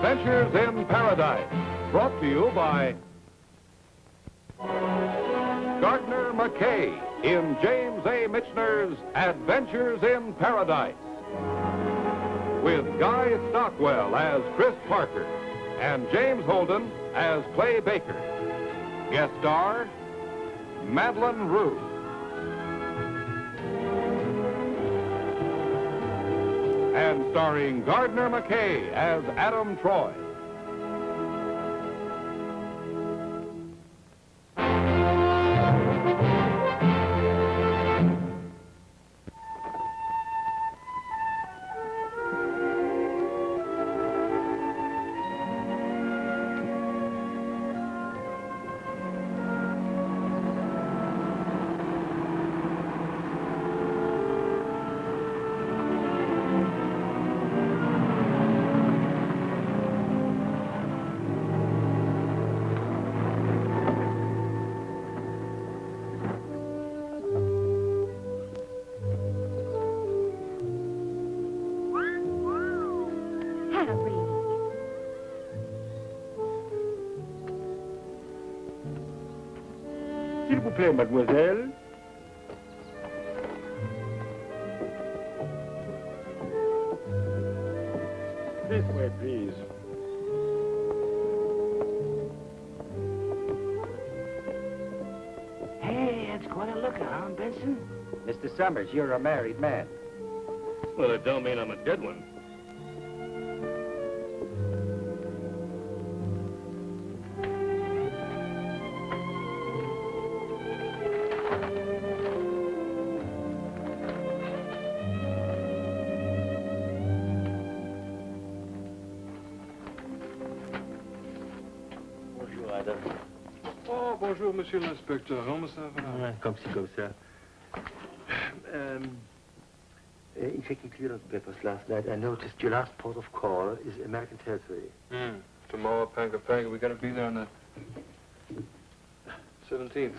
Adventures in Paradise, brought to you by Gardner McKay in James A. Michener's Adventures in Paradise, with Guy Stockwell as Chris Parker and James Holden as Clay Baker. Guest star, Madlyn Rhue. And starring Gardner McKay as Adam Troy. S'il vous plaît, mademoiselle. This way, please. Hey, that's quite a looker, huh, Benson? Mr. Summers, you're a married man. Well, it don't mean I'm a dead one. Oh, bonjour, monsieur l'inspecteur. Comment ça va? Comme ci, comme ça. In checking clearance papers last night, I noticed your last port of call is American territory. Tomorrow, Panga. We gotta be there on the 17th.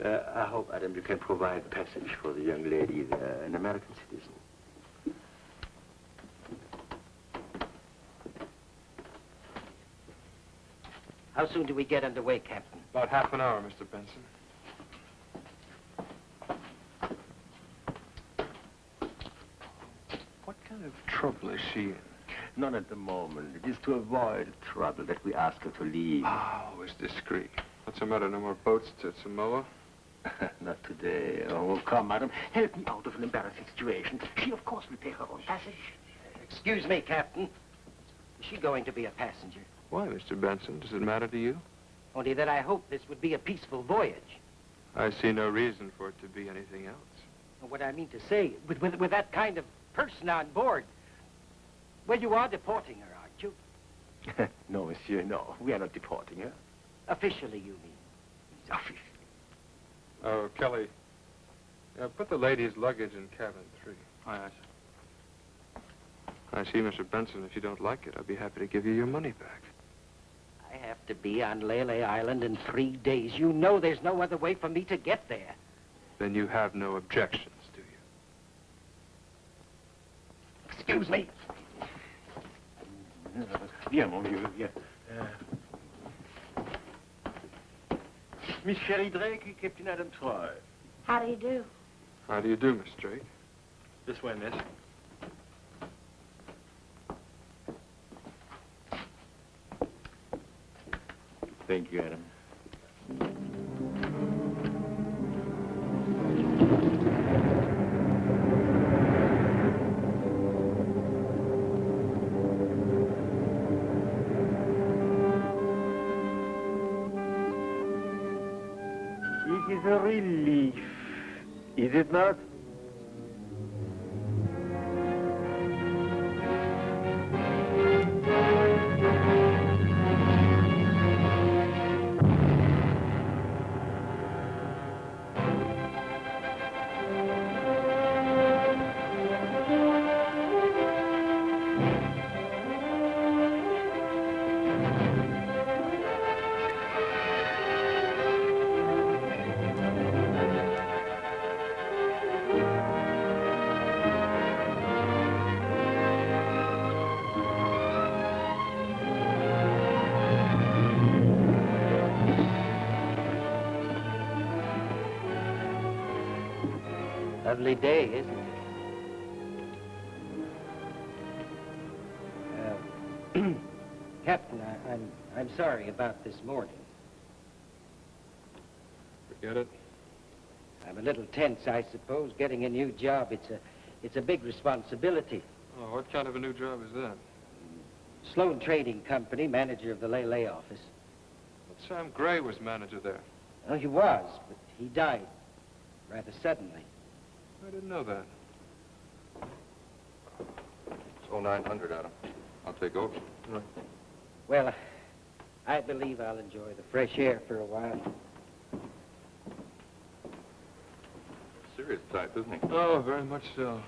I hope, Adam, you can provide passage for the young lady, an American citizen. How soon do we get underway, Captain? About half an hour, Mr. Benson. What kind of trouble is she in? None at the moment. It is to avoid trouble that we ask her to leave. Ah, always discreet. What's the matter? No more boats to Samoa? Not today. Oh, come, madam. Help me out of an embarrassing situation. She, of course, will pay her own passage. Excuse me, Captain. Is she going to be a passenger? Why, Mr. Benson? Does it matter to you? Only that I hope this would be a peaceful voyage. I see no reason for it to be anything else. What I mean to say, with that kind of person on board. Well, you are deporting her, aren't you? No, monsieur, no. We are not deporting her. Officially, you mean? Officially. Oh, Kelly. Put the lady's luggage in cabin 3. Aye, aye, sir. I see, Mr. Benson, if you don't like it, I'd be happy to give you your money back. I have to be on Lele Island in 3 days. You know there's no other way for me to get there. Then you have no objections, do you? Excuse me. Viens, mon vieux, viens. Miss Sherry Drake, Captain Adam Troy. How do you do? How do you do, Miss Drake? This way, miss. Thank you, Adam. It is a relief, is it not? Lovely day, isn't it? Captain, I'm sorry about this morning. Forget it. I'm a little tense, I suppose. Getting a new job, it's a big responsibility. Oh, what kind of a new job is that? Sloan Trading Company, manager of the Lele office. Well, Sam Gray was manager there. Oh, he was, but he died rather suddenly. I didn't know that. It's 0900, Adam. I'll take over. Right. Well, I believe I'll enjoy the fresh air for a while. Serious type, isn't he? Oh, very much so.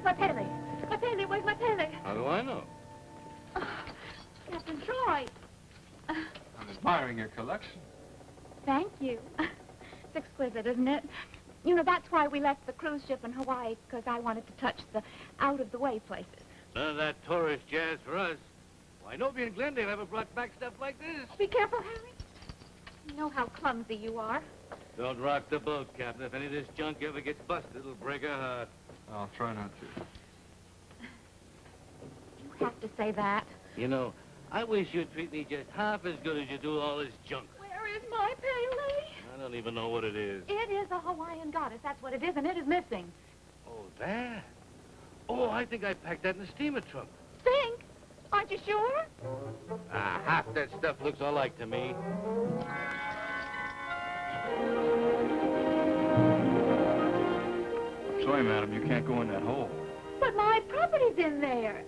My Pele. My Pele, where's my Pele? How do I know? Captain Troy. I'm admiring your collection. Thank you. It's exquisite, isn't it? You know, that's why we left the cruise ship in Hawaii, because I wanted to touch the out-of-the-way places. None of that tourist jazz for us. Why, nobody in Glendale ever brought back stuff like this. Be careful, Harry. You know how clumsy you are. Don't rock the boat, Captain. If any of this junk ever gets busted, it'll break her heart. I'll try not to. You have to say that. You know, I wish you'd treat me just half as good as you do all this junk. Where is my Pele? I don't even know what it is. It is a Hawaiian goddess. That's what it is, and it is missing. Oh, that? Oh, I think I packed that in the steamer trunk. Think? Aren't you sure? Ah, half that stuff looks alike to me. Sorry, madam, you can't go in that hole. But my property's in there.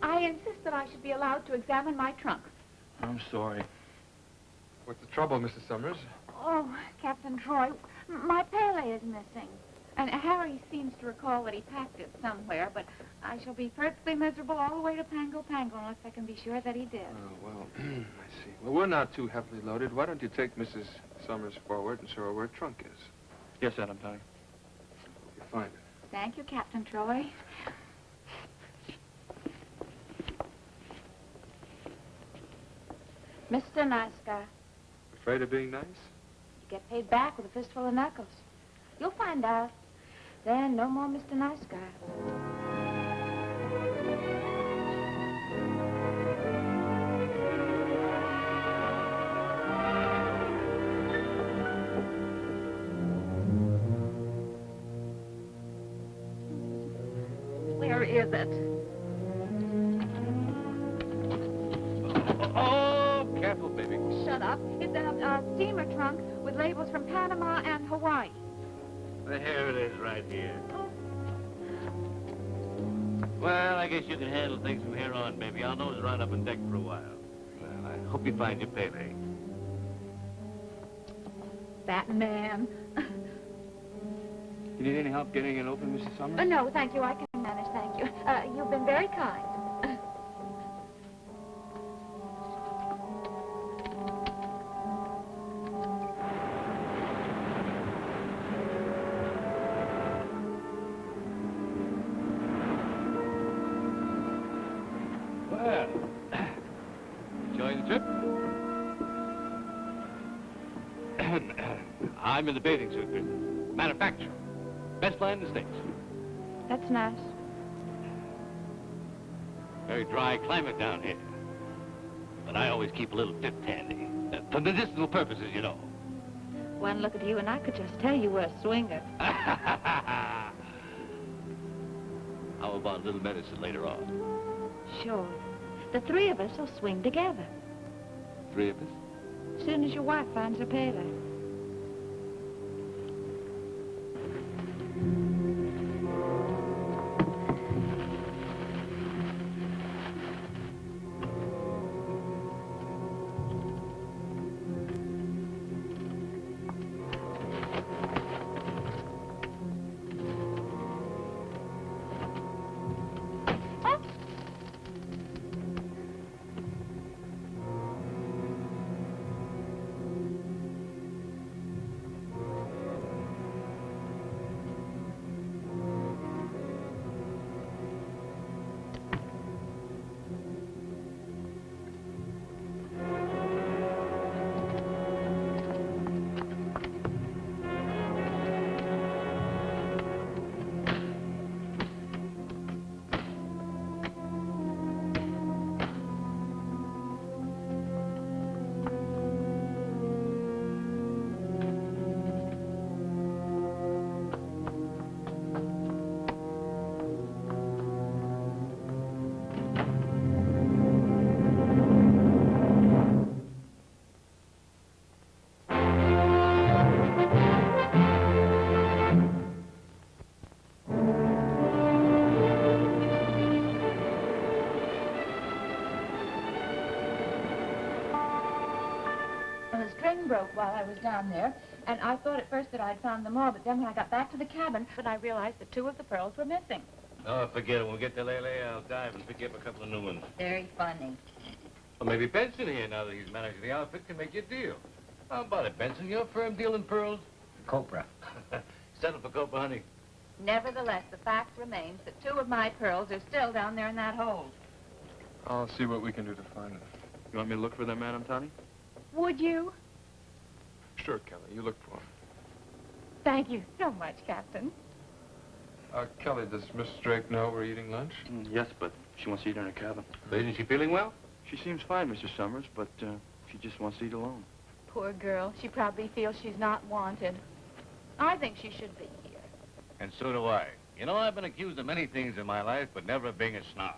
I insist that I should be allowed to examine my trunk. I'm sorry. What's the trouble, Mrs. Summers? Oh, Captain Troy, my Pele is missing. And Harry seems to recall that he packed it somewhere, but I shall be perfectly miserable all the way to Pango Pango unless I can be sure that he did. Oh, well, I see. Well, we're not too heavily loaded. Why don't you take Mrs. Summers forward and show her where her trunk is? Yes, Adam, Tony. You find it. Thank you, Captain Troy. Mr. Nice Guy, Afraid of being nice? you get paid back with a fistful of knuckles. You'll find out. Then no more Mr. Nice Guy. Where is it? Oh, careful, baby. Shut up. It's a steamer trunk with labels from Panama and Hawaii. Here it is, right here. Well, I guess you can handle things from here on, baby. I'll nose around up on deck for a while. Well, I hope you find your payday. That man. You need any help getting it open, Mrs. Summers? No, thank you. I can manage, thank you. You've been very kind. Well, enjoying the trip? I'm in the bathing suit business. Manufacturer. Best line in the States. That's nice. Very dry climate down here. But I always keep a little fifth handy. For medicinal purposes, you know. One look at you and I could just tell you were a swinger. How about a little medicine later on? Sure. The three of us will swing together. Three of us? As soon as your wife finds her payday. Broke while I was down there, and I thought at first that I'd found them all, but then when I got back to the cabin, I realized that 2 of the pearls were missing. Oh, forget it. When we get to Lele, I'll dive and pick you up a couple of new ones. Very funny. Well, maybe Benson here, now that he's managing the outfit, can make you a deal. How about it, Benson? Your firm deal in pearls? Copra. Settle for Copa, honey. Nevertheless, the fact remains that 2 of my pearls are still down there in that hold. I'll see what we can do to find them. You want me to look for them, Madam Tony? Would you? Sure, Kelly. You look for them. Thank you so much, Captain. Kelly, does Mrs. Drake know we're eating lunch? Yes, but she wants to eat in her cabin. Isn't she feeling well? She seems fine, Mr. Summers, but she just wants to eat alone. Poor girl. She probably feels she's not wanted. I think she should be here. And so do I. You know, I've been accused of many things in my life, but never of being a snob.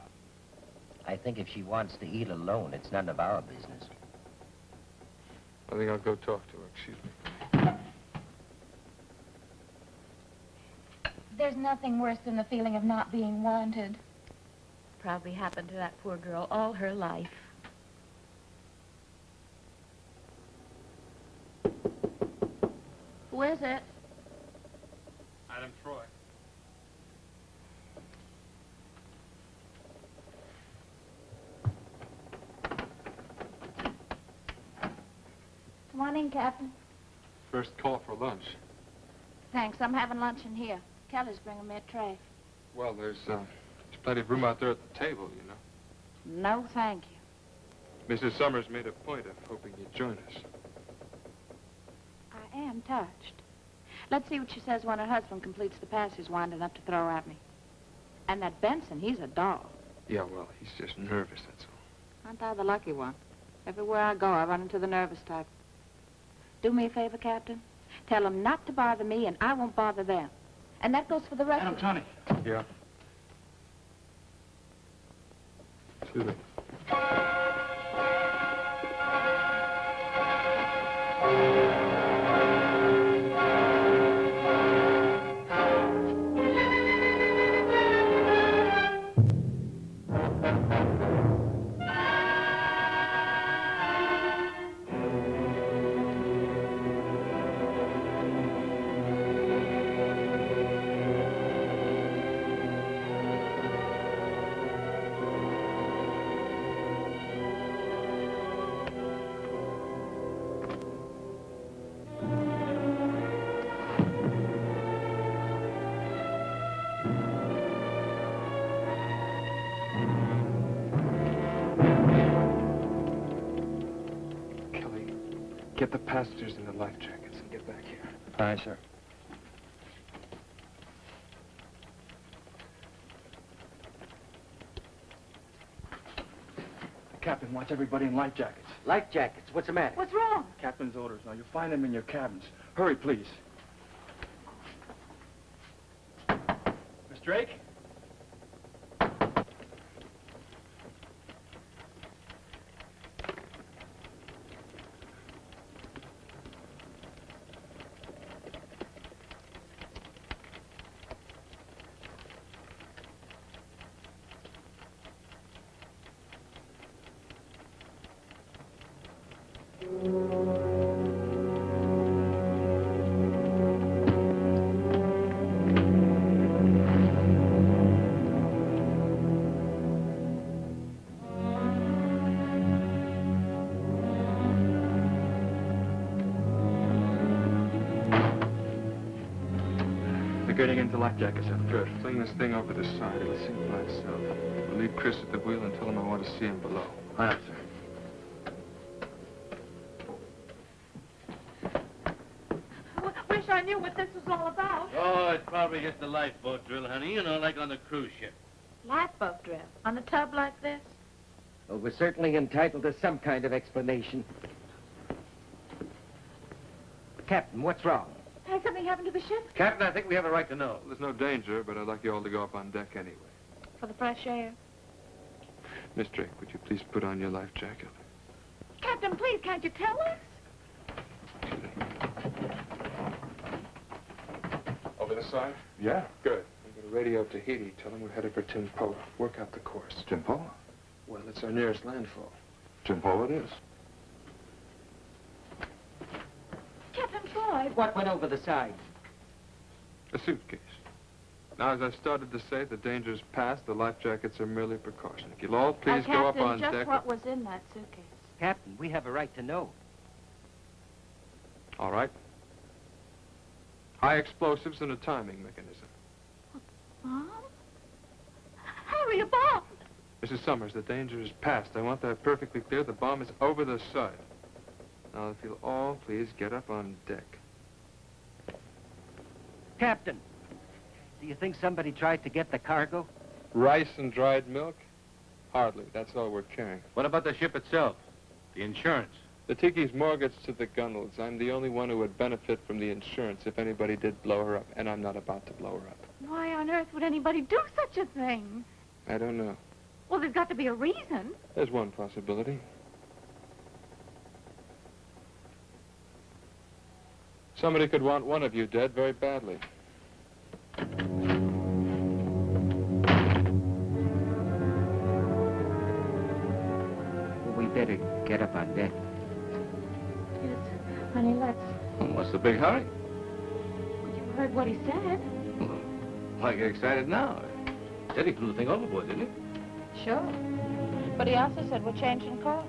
I think if she wants to eat alone, it's none of our business. I think I'll go talk to her. Excuse me. There's nothing worse than the feeling of not being wanted. Probably happened to that poor girl all her life. Who is it? Madam Troy. Come on in, Captain. First call for lunch. Thanks. I'm having lunch in here. Kelly's bringing me a tray. Well, there's plenty of room out there at the table, you know. No, thank you. Mrs. Summers made a point of hoping you'd join us. I am touched. Let's see what she says when her husband completes the pass he's winding up to throw at me. And that Benson, he's a dog. Yeah, well, he's just nervous, that's all. Aren't I the lucky one? Everywhere I go, I run into the nervous type. Do me a favor, Captain. Tell them not to bother me, and I won't bother them. And that goes for the rest Madam of Tony. Yeah? Excuse me. Get the passengers in the life jackets and get back here. Aye, sir. The captain wants everybody in life jackets. Life jackets? What's the matter? What's wrong? Captain's orders. Now, you find them in your cabins. Hurry, please. Miss Drake? They're getting into life jackets, sir. Good. Fling this thing over the side. It'll sink by itself. We'll leave Chris at the wheel and tell him I want to see him below. Aye, sir. Wish I knew what this was all about. Oh, it's probably just a lifeboat drill, honey. You know, like on the cruise ship. Lifeboat drill? On a tub like this? Well, we're certainly entitled to some kind of explanation. Captain, what's wrong? Has something happened to the ship? Captain, I think we have a right to know. There's no danger, but I'd like you all to go up on deck anyway. For the fresh air. Miss Drake, would you please put on your life jacket? Captain, please, can't you tell us? Over the side? Yeah. Good. I'm going to radio up to Tahiti. Tell them we're headed for Timpoa. Work out the course. Timpoa? Well, it's our nearest landfall. Timpoa it is. Captain Troy. What went over the side? A suitcase. Now, as I started to say, the danger's past. The life jackets are merely precaution. If you'll all please go up on just deck. what was in that suitcase? Captain, we have a right to know. All right. High explosives and a timing mechanism. Bomb? Harry, a bomb! Mrs. Summers, the danger is past. I want that perfectly clear. The bomb is over the side. Now, if you'll all please get up on deck. Captain, do you think somebody tried to get the cargo? Rice and dried milk? Hardly. That's all we're carrying. What about the ship itself? The insurance? The Tiki's mortgaged to the gunwales. I'm the only one who would benefit from the insurance if anybody did blow her up, and I'm not about to blow her up. Why on earth would anybody do such a thing? I don't know. Well, there's got to be a reason. There's one possibility. Somebody could want one of you dead very badly. We better get up on deck. Yes, honey, let's. What's the big hurry? You heard what he said. Why get excited now? Said he threw the thing overboard, didn't he? Sure. But he also said we're changing course.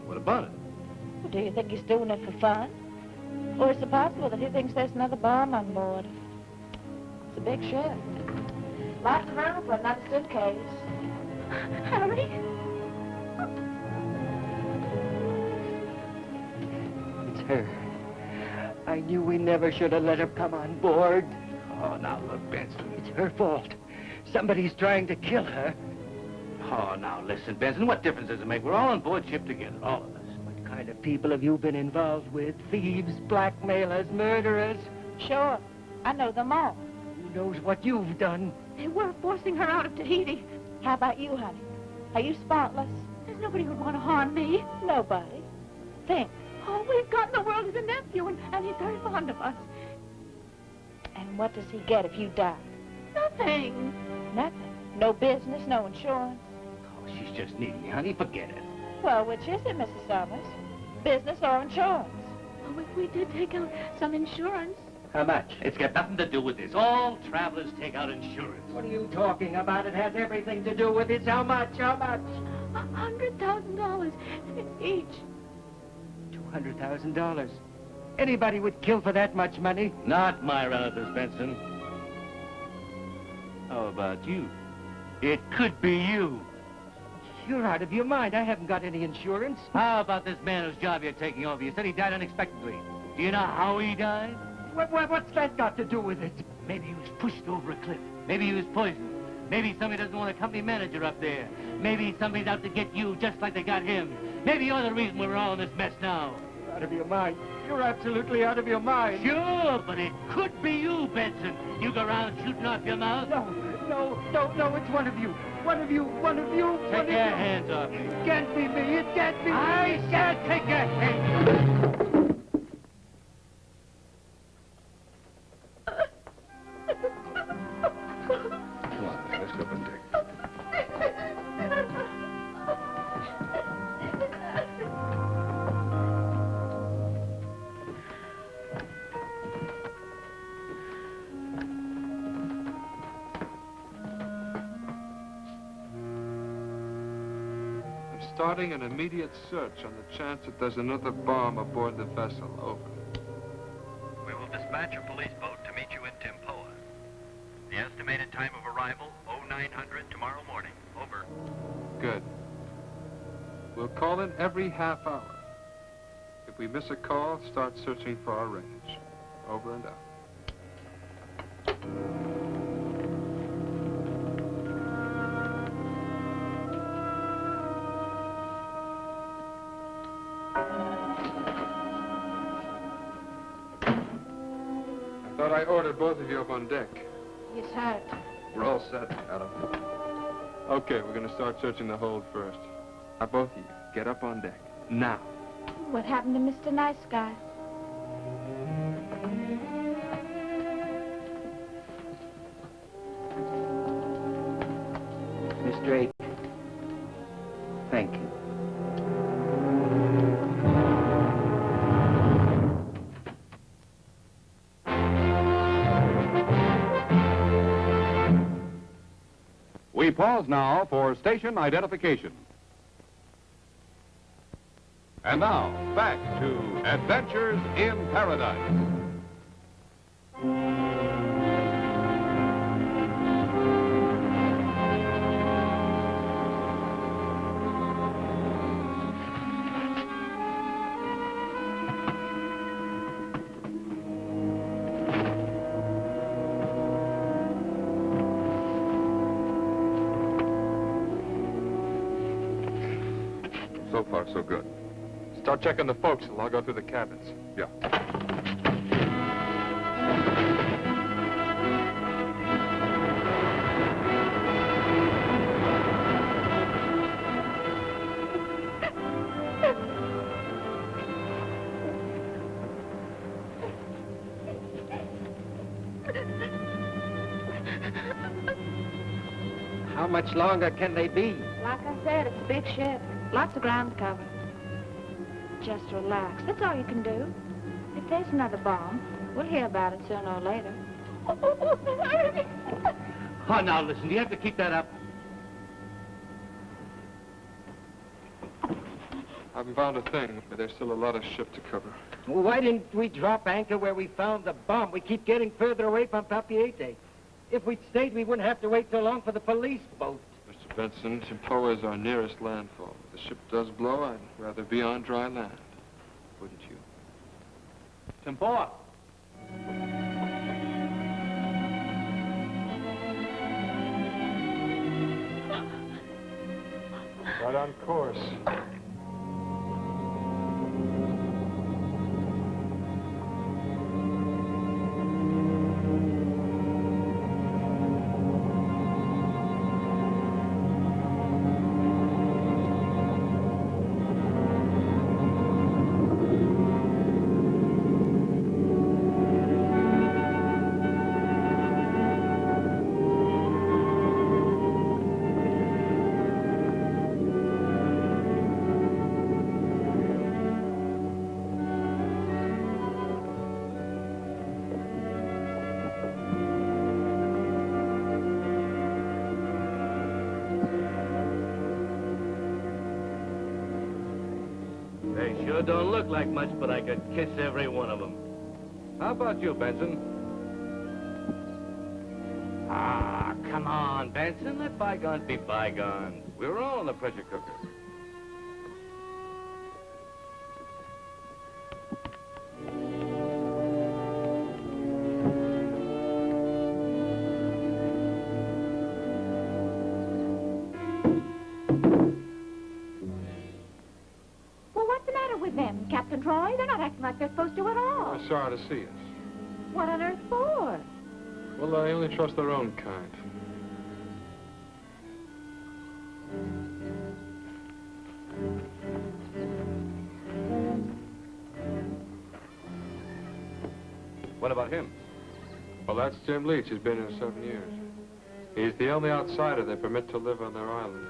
What about it? Well, do you think he's doing it for fun? Or is it possible that he thinks there's another bomb on board? It's a big ship. Lots of room for another suitcase. Harry? It's her. I knew we never should have let her come on board. Oh, now look, Benson. It's her fault. Somebody's trying to kill her. Oh, now listen, Benson, what difference does it make? We're all on board ship together, all of us. What kind of people have you been involved with? Thieves, blackmailers, murderers? Sure. I know them all. Who knows what you've done? They were forcing her out of Tahiti. How about you, honey? Are you spotless? There's nobody who'd want to harm me. Nobody. Think. All we've got in the world is a nephew, and he's very fond of us. And what does he get if you die? Nothing. Nothing. No business, no insurance. Oh, she's just needy, honey. Forget it. Well, which is it, Mrs. Summers? Business or insurance? Oh, if we did take out some insurance. How much? It's got nothing to do with this. All travelers take out insurance. What are you talking about? It has everything to do with it. How much? How much? $100,000 each. $200,000. Anybody would kill for that much money? Not my relatives, Benson. How about you? It could be you. You're out of your mind. I haven't got any insurance. How about this man whose job you're taking over? You said he died unexpectedly. Do you know how he died? What's that got to do with it? Maybe he was pushed over a cliff. Maybe he was poisoned. Maybe somebody doesn't want a company manager up there. Maybe somebody's out to get you just like they got him. Maybe you're the reason we're all in this mess now. You're out of your mind. You're absolutely out of your mind. Sure, but it could be you, Benson. You go around shooting off your mouth. No, it's one of you. One of you. Take your hands off me. It can't be me. It can't be me. I said take your hands. Come on, let's go on deck. I'm starting an immediate search on the chance that there's another bomb aboard the vessel. Over. We will dispatch a police boat to meet you in Timpoa. The estimated time of arrival, 0900 tomorrow morning. Over. Good. We'll call in every half hour. If we miss a call, start searching for our range. Over and out. I thought I ordered both of you up on deck. Yes, sir. We're all set, Adam. Okay, we're gonna start searching the hold first. Now, both of you, get up on deck. Now. What happened to Mr. Nice Guy? Miss Drake, thank you. We pause now for station identification. And now, back to Adventures in Paradise. So far, so good. Start checking the folks, and I'll go through the cabins. Yeah. How much longer can they be? Like I said, it's a big ship. Lots of ground to cover. Just relax. That's all you can do. If there's another bomb, we'll hear about it sooner or later. Oh, now listen, do you have to keep that up? I haven't found a thing, but there's still a lot of ship to cover. Well, why didn't we drop anchor where we found the bomb? We keep getting further away from Papiete. If we'd stayed, we wouldn't have to wait so long for the police boat. Mr. Benson, Timpoa is our nearest landfall. If the ship does blow, I'd rather be on dry land. Wouldn't you? Timpoa. Right on course. They sure don't look like much, but I could kiss every one of them. How about you, Benson? Ah, come on, Benson. Let bygones be bygones. We were all in the pressure cooker. Well, what's the matter with them, Captain Troy? They're not acting like they're supposed to at all. They're sorry to see us. What on earth for? Well, I only trust their own kind. What about him? Well, that's Jim Leach. He's been here 7 years. He's the only outsider they permit to live on their island.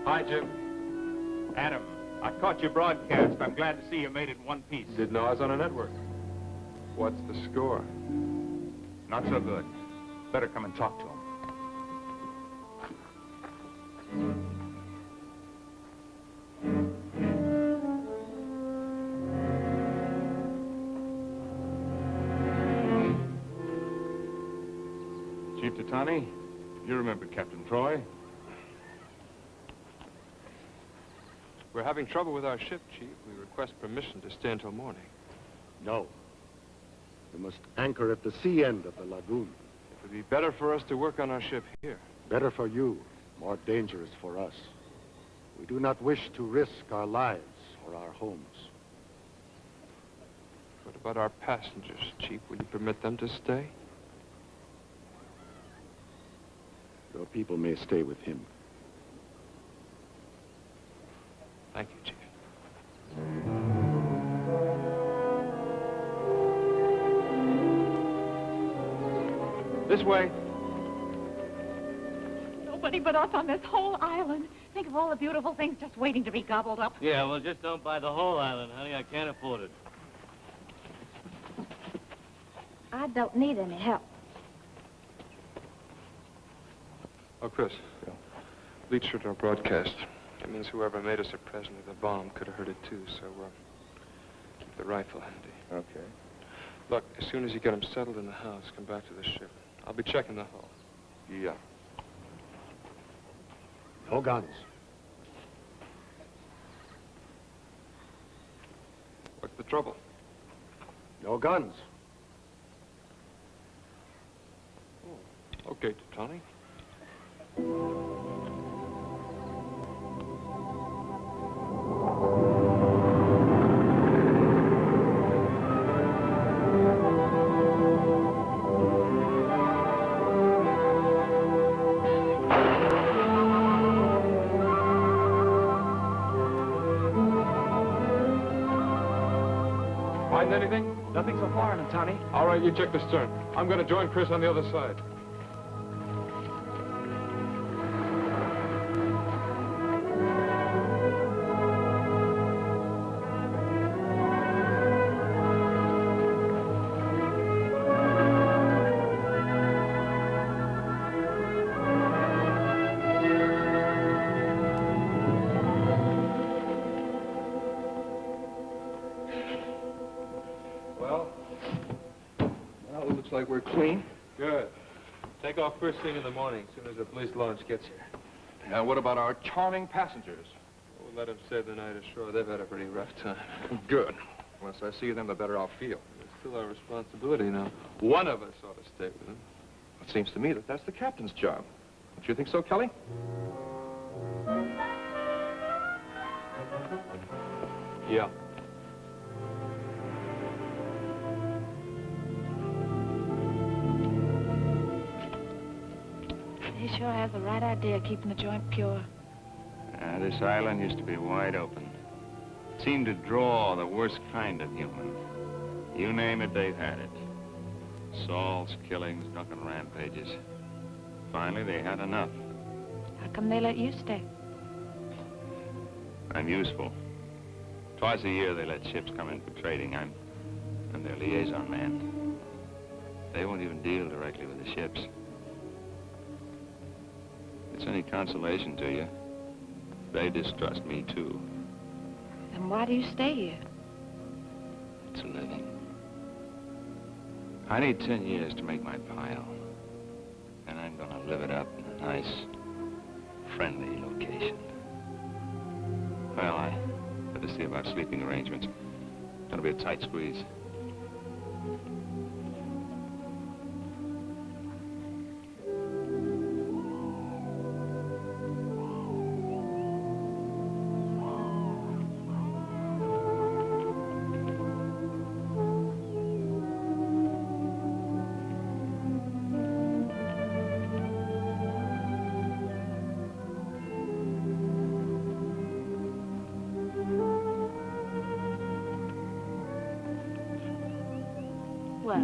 Hi, Jim. Adam, I caught your broadcast. I'm glad to see you made it in one piece. Didn't know I was on a network. What's the score? Not so good. Better come and talk to him. Chief Tatani, you remember Captain Troy? We're having trouble with our ship, Chief. We request permission to stay until morning. No. You must anchor at the sea end of the lagoon. It would be better for us to work on our ship here. Better for you, more dangerous for us. We do not wish to risk our lives or our homes. What about our passengers, Chief? Will you permit them to stay? Your people may stay with him. Thank you, Chief. This way. Nobody but us on this whole island. Think of all the beautiful things just waiting to be gobbled up. Yeah, well, just don't buy the whole island, honey. I can't afford it. I don't need any help. Oh, Chris. Yeah. Leach heard our broadcast. That means whoever made us a present of the bomb could have heard it too, so keep the rifle handy. Okay. Look, as soon as you get them settled in the house, come back to the ship. I'll be checking the hull. Yeah. No guns. What's the trouble? No guns. Oh, okay, Tony. Find anything? Nothing so far, Tony. All right, you check the stern. I'm going to join Chris on the other side. Looks like we're clean. Good. Take off first thing in the morning, as soon as the police launch gets here. Now, what about our charming passengers? We'll let them stay the night ashore. They've had a pretty rough time. Good. Once I see them, the better I'll feel. It's still our responsibility now. One of us ought to stay with them. It seems to me that that's the captain's job. Don't you think so, Kelly? Yeah. They sure have the right idea, keeping the joint pure. This island used to be wide open. It seemed to draw the worst kind of human. You name it, they've had it. Assaults, killings, drunken rampages. Finally, they had enough. How come they let you stay? I'm useful. Twice a year, they let ships come in for trading. I'm their liaison man. They won't even deal directly with the ships. If it's any consolation to you, they distrust me, too. Then why do you stay here? It's a living. I need 10 years to make my pile. And I'm gonna live it up in a nice, friendly location. Well, I better see about sleeping arrangements. It's gonna be a tight squeeze. Well,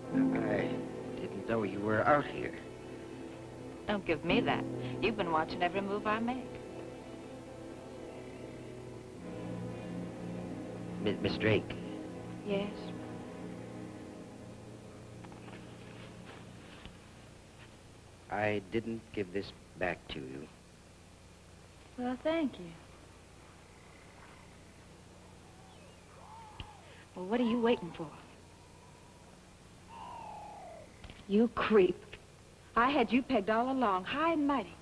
I didn't know you were out here. don't give me that. You've been watching every move I make. Miss Drake. Yes? I didn't give this back to you. Well, thank you. Well, what are you waiting for? You creep. I had you pegged all along, high and mighty.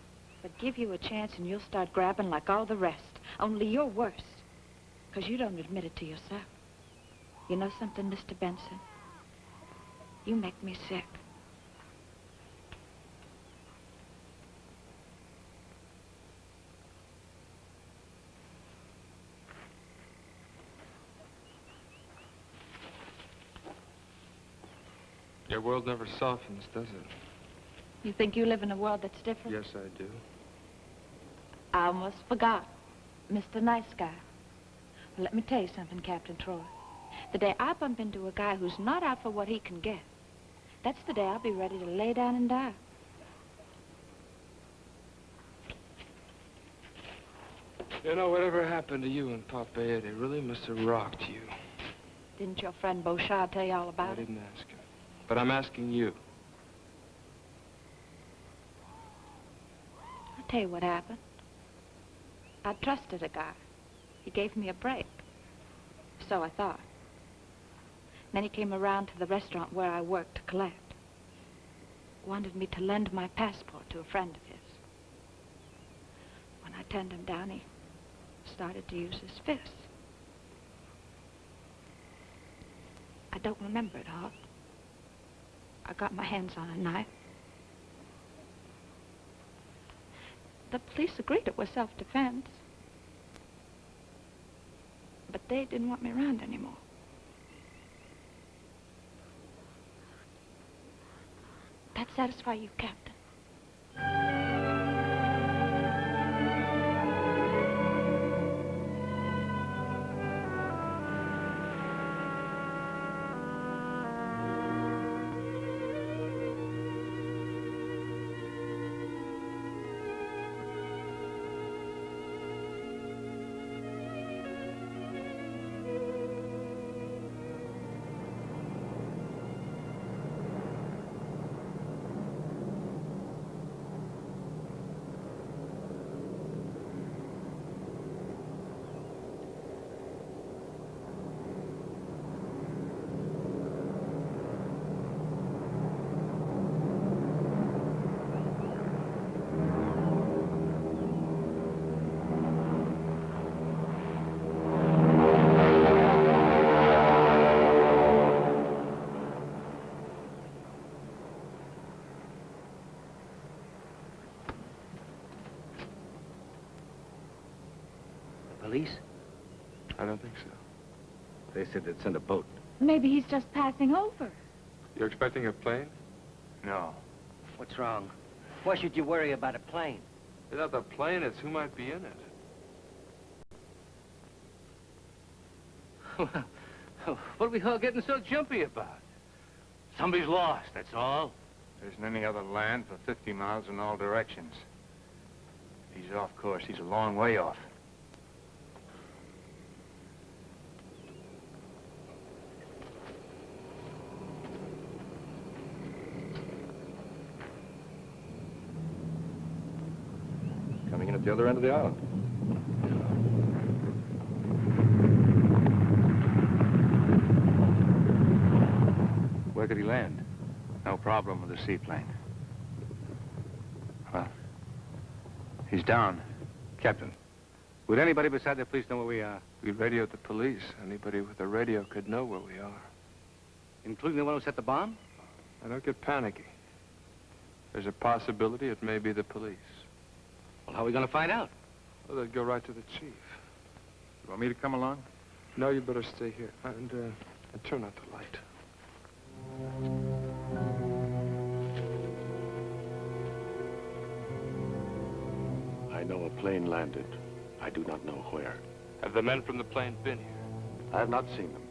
But give you a chance and you'll start grabbing like all the rest. Only you're worse. Because you don't admit it to yourself. You know something, Mr. Benson? You make me sick. Your world never softens, does it? You think you live in a world that's different? Yes, I do. I almost forgot. Mr. Nice Guy. Well, let me tell you something, Captain Troy. The day I bump into a guy who's not out for what he can get, that's the day I'll be ready to lay down and die. You know, whatever happened to you and Popeye, they really must have rocked you. Didn't your friend Beauchard tell you all about it? I didn't ask him. But I'm asking you. I'll tell you what happened. I trusted a guy. He gave me a break. So I thought. Then he came around to the restaurant where I worked to collect. Wanted me to lend my passport to a friend of his. When I turned him down, he started to use his fists. I don't remember it all. I got my hands on a knife. The police agreed it was self-defense. But they didn't want me around anymore. That satisfy you, Captain? Police? I don't think so. They said they'd send a boat. Maybe he's just passing over. You're expecting a plane? No. What's wrong? Why should you worry about a plane? It's not the plane, it's who might be in it. What are we all getting so jumpy about? Somebody's lost, that's all. There isn't any other land for 50 miles in all directions. If he's off course, he's a long way off. Coming in At the other end of the island. Where could he land? No problem with the seaplane. Well, he's down. Captain, would anybody beside the police know where we are? We radioed the police. Anybody with a radio could know where we are. Including the one who set the bomb? Now, don't get panicky. There's a possibility it may be the police. Well, how are we going to find out? Well, they'll go right to the chief. You want me to come along? No, you better stay here. And turn out the light. I know a plane landed. I do not know where. Have the men from the plane been here? I have not seen them.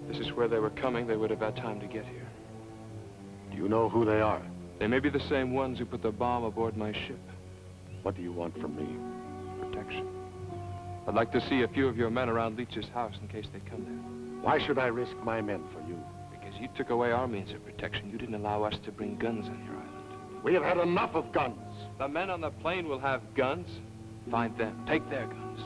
This is where they were coming. They would have had time to get here. Do you know who they are? They may be the same ones who put the bomb aboard my ship. What do you want from me? Protection. I'd like to see a few of your men around Leach's house in case they come there. Why should I risk my men for you? Because you took away our means of protection. You didn't allow us to bring guns on your island. We have had enough of guns. The men on the plane will have guns. Find them. Take their guns.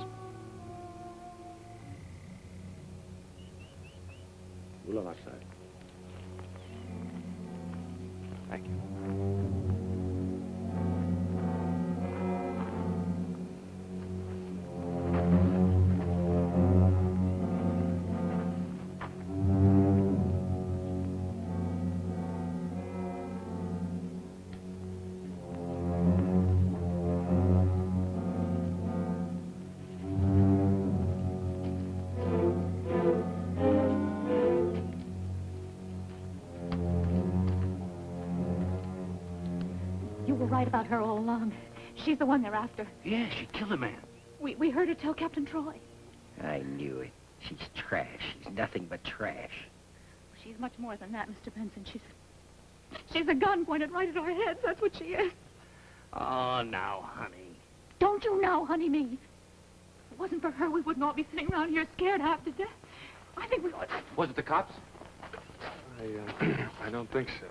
Thank you. You were right about her all along. She's the one they're after. Yeah, she killed a man. We heard her tell Captain Troy. I knew it. She's trash. She's nothing but trash. She's much more than that, Mr. Benson. She's a gun pointed right at our heads. That's what she is. Oh, now, honey. Don't you now, honey me. If it wasn't for her, we wouldn't all be sitting around here scared half to death. I think we ought to... Was it the cops? I don't think so.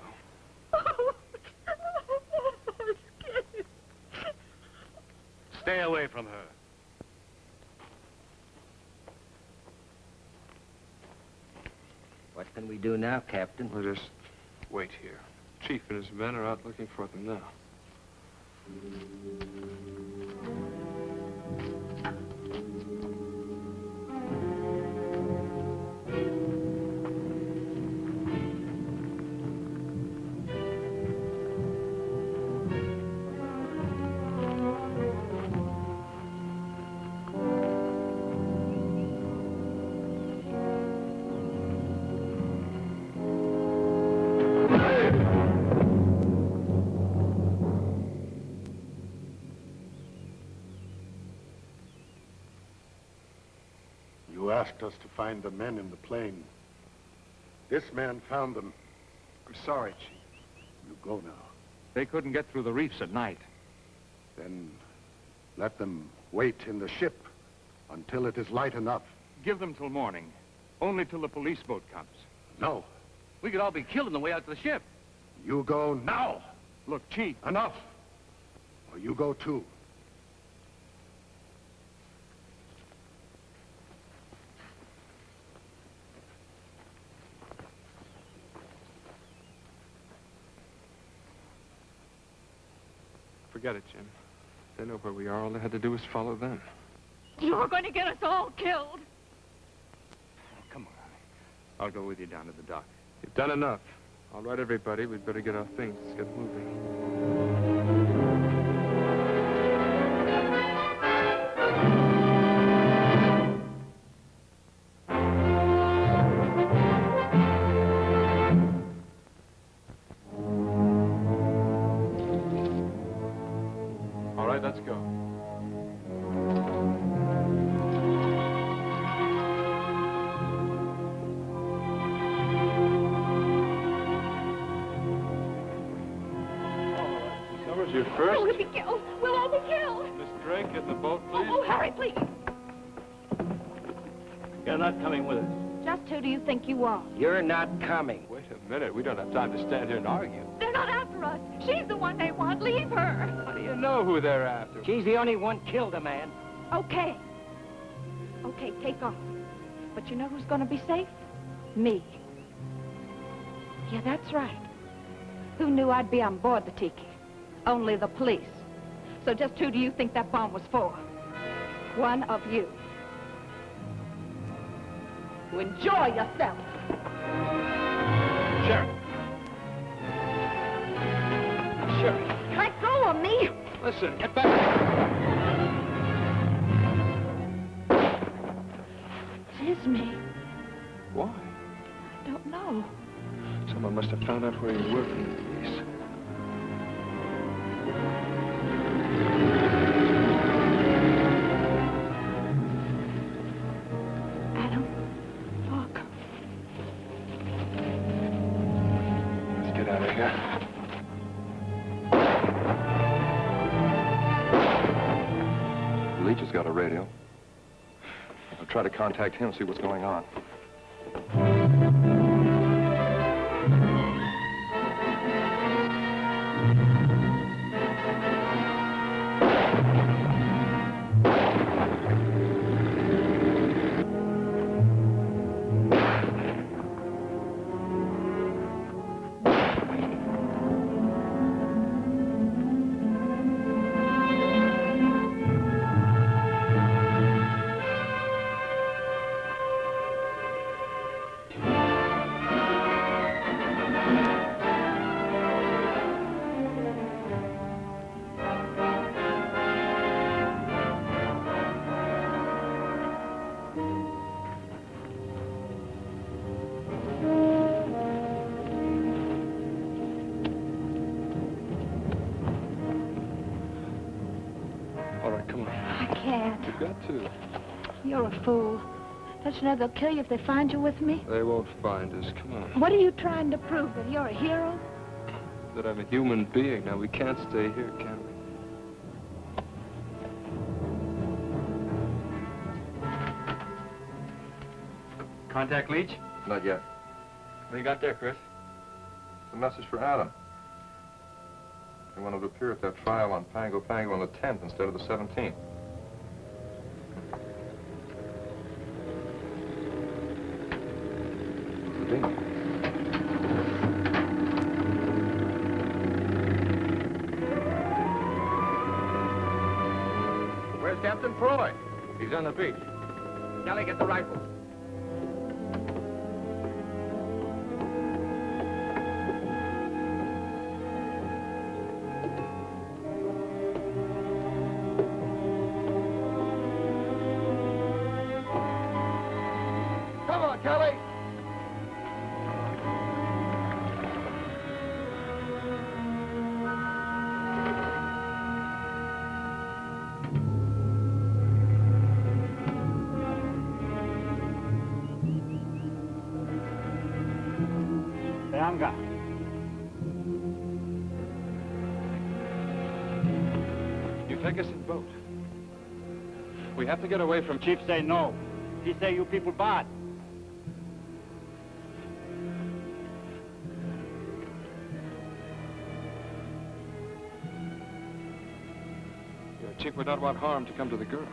Stay away from her. What can we do now, Captain? We'll just wait here. Chief and his men are out looking for them now. You asked us to find the men in the plane. This man found them. I'm sorry, Chief. You go now. They couldn't get through the reefs at night. Then let them wait in the ship until it is light enough. Give them till morning. Only till the police boat comes. No. We could all be killed on the way out to the ship. You go now. Look, Chief. Enough. Or you go too. Forget it, Jim. They know where we are. All they had to do was follow them. You're going to get us all killed. Oh, come on, honey. I'll go with you down to the dock. You've done enough. All right, everybody. We'd better get our things. Let's get moving. All right, let's go. You first? Oh, we'll be killed. We'll all be killed. Miss Drake, get the boat, please. Oh, hurry, please. You're not coming with us. Just who do you think you are? You're not coming. Wait a minute. We don't have time to stand here and argue. They're not after us. She's the one they want. Leave her. How do you know who they're after? She's the only one killed a man. Okay. Okay, take off. But you know who's going to be safe? Me. Yeah, that's right. Who knew I'd be on board the Tiki? Only the police. So just who do you think that bomb was for? One of you. To enjoy yourself. Sheriff. Sheriff. Let go of me. Listen, get back. It's me. Why? I don't know. Someone must have found out where you were from the police. Adam, look. Let's get out of here. Leach has got a radio. I'll try to contact him, see what's going on. You're a fool. Don't you know they'll kill you if they find you with me? They won't find us. Come on. What are you trying to prove? That you're a hero? That I'm a human being. Now, we can't stay here, can we? Contact Leach? Not yet. What do you got there, Chris? It's a message for Adam. They wanted to appear at that trial on Pango on the 10th instead of the 17th. Where's Captain Troy? He's on the beach. Kelly, get the rifle. Come on, Kelly. You take us in boat. We have to get away from... Chief say no. He say you people bad. Chief would not want harm to come to the girl.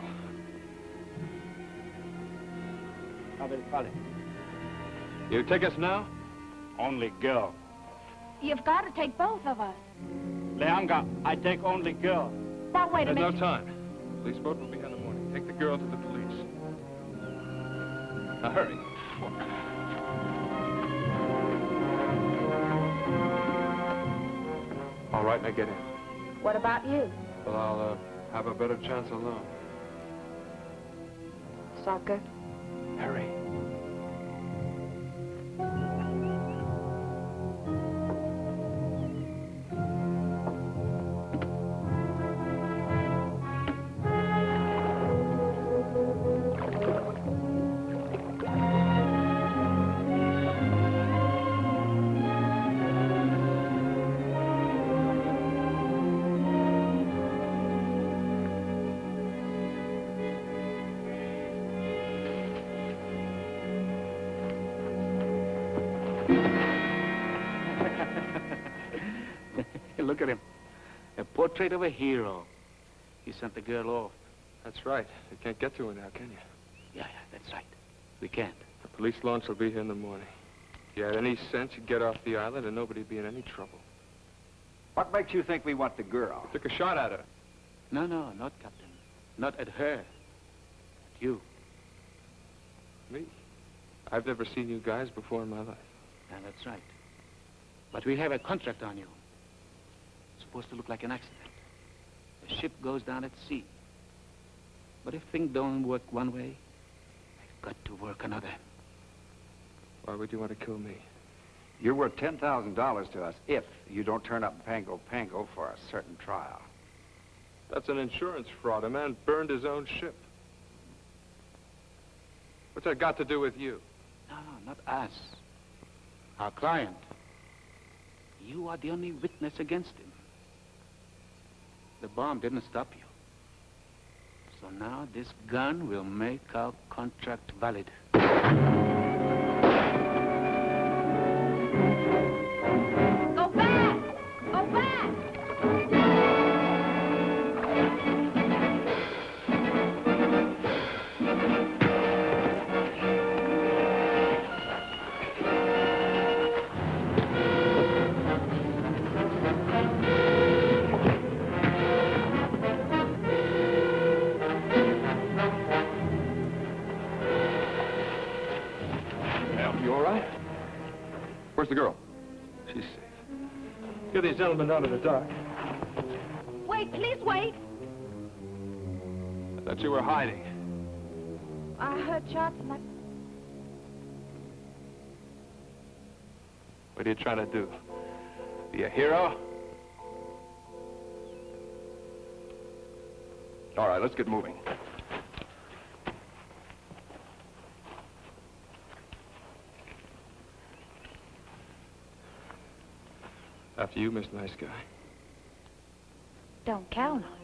You take us now? Only girl. You've got to take both of us. Leanga, I take only girl. Now, wait a minute. There's no time. Police boat will be here in the morning. Take the girl to the police. Now, hurry. All right, now get in. What about you? Well, I'll have a better chance alone. Soccer. Hurry. Look at him. A portrait of a hero. He sent the girl off. That's right. You can't get to her now, can you? Yeah, that's right. We can't. The police launch will be here in the morning. If you had any sense, you'd get off the island and nobody'd be in any trouble. What makes you think we want the girl? Took a shot at her. No, not Captain. Not at her. At you. Me? I've never seen you guys before in my life. Yeah, that's right. But we have a contract on you. It's supposed to look like an accident. The ship goes down at sea. But if things don't work one way, they've got to work another. Why would you want to kill me? You're worth $10,000 to us if you don't turn up in Pango for a certain trial. That's an insurance fraud. A man burned his own ship. What's that got to do with you? No, not us. Our client. You are the only witness against him. The bomb didn't stop you. So now this gun will make our contract valid. Go back! Go back! You all right? Where's the girl? She's safe. Get these gentlemen down to the dock. Wait, please wait. I thought you were hiding. I heard shots and What are you trying to do? Be a hero? All right, let's get moving. After you, Miss Nice Guy. Don't count on it.